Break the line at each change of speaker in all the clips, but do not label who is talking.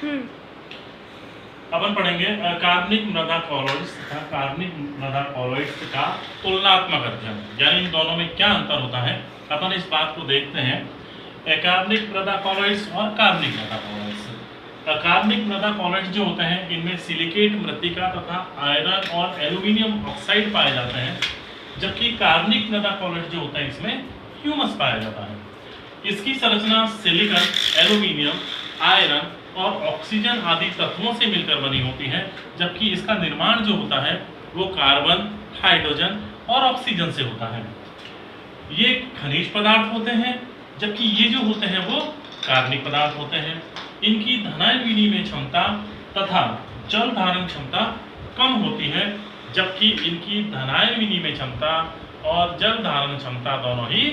अपन पढ़ेंगे कार्बनिक मृदा कॉलॉइड्स तथा कार्बनिक मृदा कॉलॉइड्स का तुलनात्मक अध्ययन, यानी इन दोनों में क्या अंतर होता है। अपन इस बात को देखते हैं। अकार्बनिक मृदा कॉलॉइड्स और कार्बनिक मृदा कॉलॉइड्स। अकार्बनिक मृदा कॉलॉइड्स जो होते हैं इनमें सिलिकेट मृत्तिका तथा आयरन और एल्यूमिनियम ऑक्साइड पाए जाते हैं, जबकि कार्बनिक मृदा कॉलॉइड्स जो होता है इसमें ह्यूमस पाया जाता है। इसकी संरचना सिलिकॉन, एल्यूमिनियम, आयरन और ऑक्सीजन आदि तत्वों से मिलकर बनी होती है, जबकि इसका निर्माण जो होता है वो कार्बन, हाइड्रोजन और ऑक्सीजन से होता है। ये खनिज पदार्थ होते हैं, जबकि ये जो होते हैं वो कार्बनिक पदार्थ होते हैं। इनकी धनायन विनिमय क्षमता तथा जल धारण क्षमता कम होती है, जबकि इनकी धनायन विनिमय क्षमता और जल धारण क्षमता दोनों ही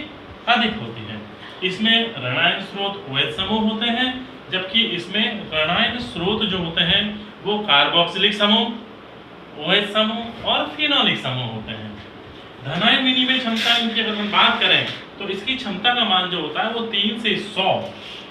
अधिक होती है। इसमें ऋणायन स्रोत OH समूह होते हैं, जबकि इसमें ऋणायन स्रोत जो होते हैं वो कार्बोक्सिलिक समूह, OH समूह और फिनोलिक समूह होते हैं। धनायन विनिमय क्षमता इनकी अगर हम बात करें तो इसकी क्षमता का मान जो होता है वो 3 से 100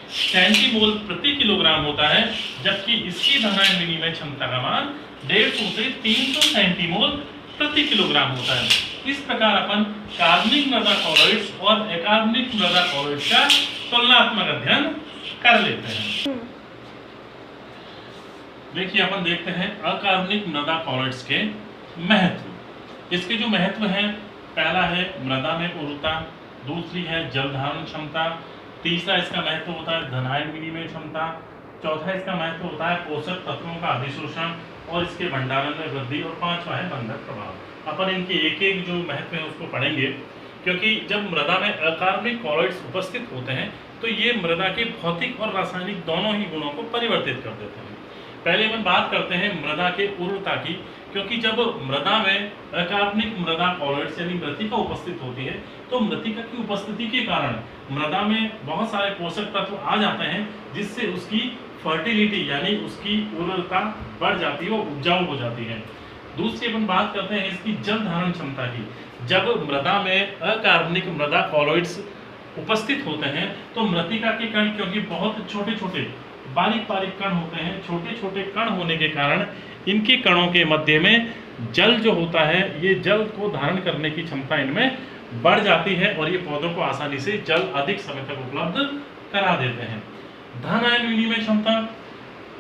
सेंटीमोल प्रति किलोग्राम होता है, जबकि इसकी धनायन विनिमय क्षमता का मान 150 से 300 सेंटीमोल प्रति किलोग्राम होता है। इस प्रकार अपन कार्बनिक मृदा कॉलॉइड्स और अकार्बनिक मृदा कॉलॉइड्स का तुलनात्मक अध्ययन कर लेते हैं। देखिए अपन देखते हैं अकार्बनिक मृदा कॉलॉइड्स के महत्व। इसके जो महत्व हैं, पहला है मृदा में उर्वरता, दूसरी है जल धारण क्षमता, तीसरा इसका महत्व होता है धनायन विनिमय क्षमता, चौथा इसका महत्व होता है पोषक तत्वों का अधिशोषण और इसके भंडारण में वृद्धि, और पांचवा है बंधक प्रभाव। अपन इनके एक एक जो महत्व है उसको पढ़ेंगे, क्योंकि जब मृदा में अकार्बनिक कॉलॉइड्स उपस्थित होते हैं तो ये मृदा के भौतिक और रासायनिक दोनों ही गुणों को परिवर्तित कर देते हैं। पहले हम बात करते हैं मृदा के उर्वरता की, क्योंकि जब मृदा में अकार्बनिक मृदा कॉलॉइड्स यानी मृत्तिका उपस्थित होती है तो मृत्तिका की उपस्थिति के कारण मृदा में बहुत सारे पोषक तत्व आ जाते हैं, जिससे उसकी फर्टिलिटी यानी उसकी उर्वरता बढ़ जाती है, वो उपजाऊ हो जाती है। दूसरी अपन बात करते हैं इसकी जल धारण क्षमता की। जब मृदा में अकार्बनिक मृदा कॉलॉइड्स उपस्थित होते हैं तो मृत्तिका के कण, क्योंकि बहुत छोटे छोटे बारीक बारीक कण होते हैं, छोटे छोटे कण होने के कारण इनके कणों के मध्य में जल जो होता है, ये जल को धारण करने की क्षमता इनमें बढ़ जाती है और ये पौधों को आसानी से जल अधिक समय तक उपलब्ध करा देते हैं। धनायन विनिमय क्षमता,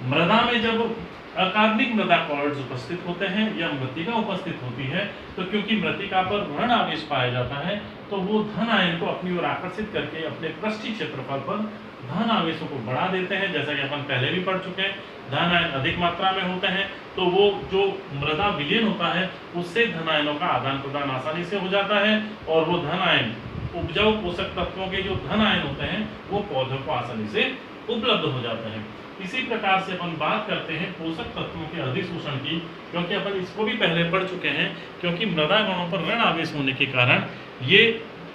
मृदा में जब अकार्बनिक मृदा कॉलॉइड्स उपस्थित होते हैं या मृत्तिका उपस्थित होती है तो क्योंकि मृत्तिका पर ऋण आवेश पाया जाता है तो वो धन आयन को अपनी ओर आकर्षित करके अपने पृष्ठीय क्षेत्रफल पर धन आवेशों को बढ़ा देते हैं। जैसा कि अपन पहले भी पढ़ चुके हैं, धन आयन अधिक मात्रा में होते हैं तो वो जो मृदा विलयन होता है उससे धन आयनों का आदान प्रदान आसानी से हो जाता है और वो धन आयन उपजाऊ पोषक तत्वों के जो धन आयन होते हैं वो पौधों को आसानी से उपलब्ध हो जाते हैं। इसी प्रकार से अपन बात करते हैं पोषक तत्वों के अधिशोषण की, क्योंकि अपन इसको भी पहले पढ़ चुके हैं। क्योंकि मृदा कणों पर ऋण आवेश होने के कारण ये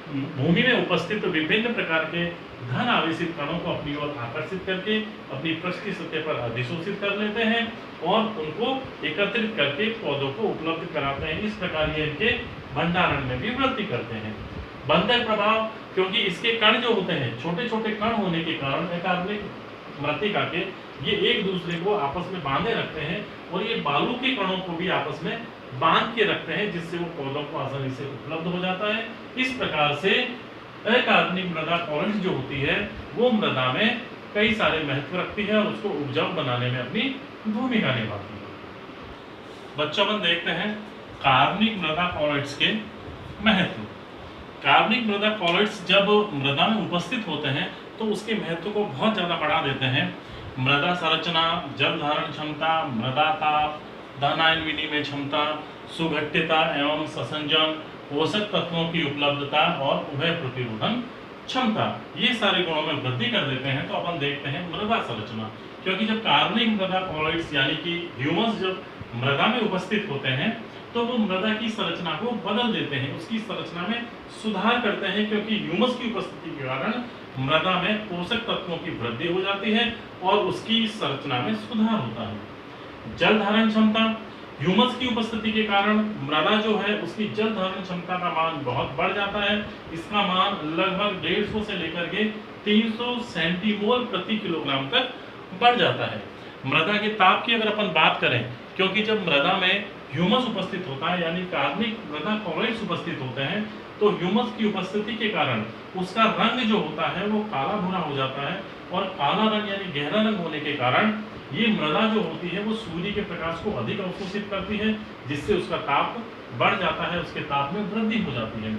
भूमि में उपस्थित विभिन्न प्रकार के धन आवेशित कणों को अपनी ओर आकर्षित करके अपनी पृष्ठीय सतह पर अधिशोषित कर लेते हैं और उनको एकत्रित करके पौधों को उपलब्ध कराते हैं। इस प्रकार ये इनके भंडारण में भी वृद्धि करते हैं। बंधक प्रभाव, क्योंकि इसके कण जो होते हैं छोटे छोटे कण होने के कारण अकार्बनिक मृत्तिका के ये एक दूसरे को आपस में बांधे रखते हैं और ये बालू के कणों को भी आपस में बांध के रखते हैं, जिससे वो पौधों को आसानी से उपलब्ध हो जाता है। इस प्रकार से अकार्बनिक मृदा कॉलॉइड्स जो होती है वो मृदा में कई सारे महत्व रखती है और उसको उपजाऊ बनाने में अपनी भूमिका निभाती है। बच्चों अपन देखते हैं कार्बनिक मृदा कॉलॉइड्स के महत्व। कार्बनिक मृदा कॉलॉइड्स जब मृदा में उपस्थित होते हैं तो उसके महत्व को बहुत ज़्यादा बढ़ा देते हैं। मृदा संरचना, जल धारण क्षमता, मृदा ताप, धनायन विनिमय क्षमता, सुघट्यता एवं संसंजन, पोषक तत्वों की उपलब्धता और उभय प्रतिरोधन क्षमता, ये सारे गुणों में वृद्धि कर देते हैं। तो अपन देखते हैं मृदा संरचना, क्योंकि जब कार्बनिक मृदा कॉलॉइड्स यानी कि ह्यूमस जब मृदा में उपस्थित होते हैं तो वो मृदा की संरचना को बदल देते हैं, उसकी संरचना में सुधार करते हैं, क्योंकि ह्यूमस की उपस्थिति के कारण मृदा में पोषक तत्वों की वृद्धि हो जाती है और उसकी संरचना में सुधार होता है। जल धारण क्षमता, ह्यूमस की उपस्थिति के कारण मृदा जो है उसकी जल धारण क्षमता का मान बहुत बढ़ जाता है। इसका मान लगभग 150 से लेकर के 300 सेंटीमोल प्रति किलोग्राम तक बढ़ जाता है। मृदा के ताप की अगर अपन बात करें, क्योंकि जब मृदा में ह्यूमस उपस्थित होता है यानी कार्बनिक मृदा कॉलोइड्स उपस्थित होते हैं, तो ह्यूमस की उपस्थिति के कारण उसका रंग जो होता है वो काला भूरा हो जाता है, और काला रंग यानी गहरा रंग होने के कारण ये मृदा जो होती है वो सूर्य के प्रकाश को अधिक अवशोषित करती है, जिससे उसका ताप बढ़ जाता है, उसके ताप में वृद्धि हो जाती है।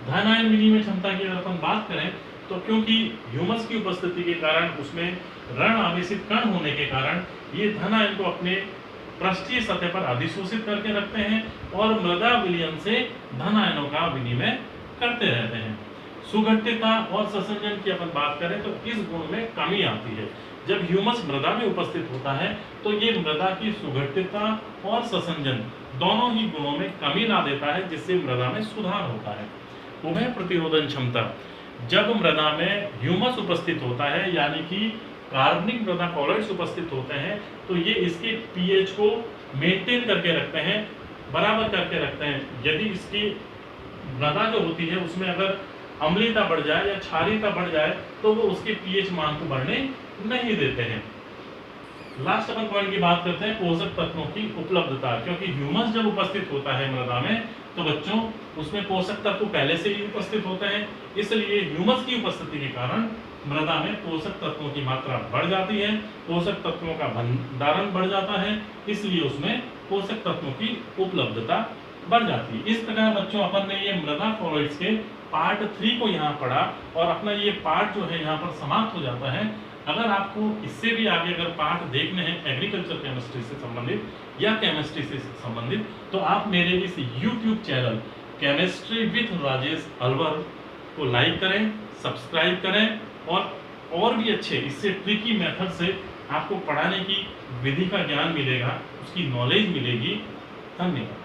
धन आयन विनिमय क्षमता की अगर अपन बात करें, तो क्योंकि ह्यूमस की उपस्थिति के कारण उसमें ऋण आवेशित कण होने के कारण ये धन आयन को अपने पृष्ठीय सतह पर अधिशोषित करके रखते हैं और मृदा विलयन से धन आयनों का विनिमय करते रहते हैं। सुघट्यता और ससंजन की अपन बात करें तो इस गुण में कमी आती है। जब ह्यूमस मृदा में उपस्थित होता है तो ये मृदा की सुघट्यता और ससंजन दोनों ही गुणों में कमी ला देता है, जिससे मृदा में सुधार होता है। उभय प्रतिरोधन क्षमता, जब मृदा में ह्यूमस उपस्थित होता है यानी कि कार्बनिक मृदा कॉलोइड्स उपस्थित होते हैं, तो ये इसके पीएच को मेंटेन करके रखते हैं, बराबर करके रखते हैं। यदि इसकी मृदा जो होती है उसमें अगर अम्लीयता बढ़ जाए या क्षारीयता बढ़ जाए तो वो उसके पीएच मान को बढ़ने नहीं देते हैं। लास्ट अपन पॉइंट की बात करते हैं पोषक तत्वों की उपलब्धता, क्योंकि ह्यूमस जब उपस्थित होता है मृदा में तो बच्चों उसमें पोषक तत्व पहले से ही उपस्थित होते हैं, इसलिए ह्यूमस की उपस्थिति के कारण मृदा में पोषक तत्वों की मात्रा बढ़ जाती है, पोषक तत्वों का भंडारण बढ़ जाता है, इसलिए उसमें पोषक तत्वों की उपलब्धता बढ़ जाती है। इस प्रकार बच्चों अपन ने ये मृदा कॉलोइड्स के पार्ट 3 को यहाँ पढ़ा और अपना ये पार्ट जो है यहाँ पर समाप्त हो जाता है। अगर आपको इससे भी आगे अगर पार्ट देखने हैं एग्रीकल्चर केमिस्ट्री से संबंधित या केमिस्ट्री से संबंधित, तो आप मेरे इस YouTube channel chemistry with Rajesh Alwar को लाइक करें, सब्सक्राइब करें और भी अच्छे इससे ट्रिकी मेथड से आपको पढ़ाने की विधि का ज्ञान मिलेगा, उसकी नॉलेज मिलेगी। धन्यवाद।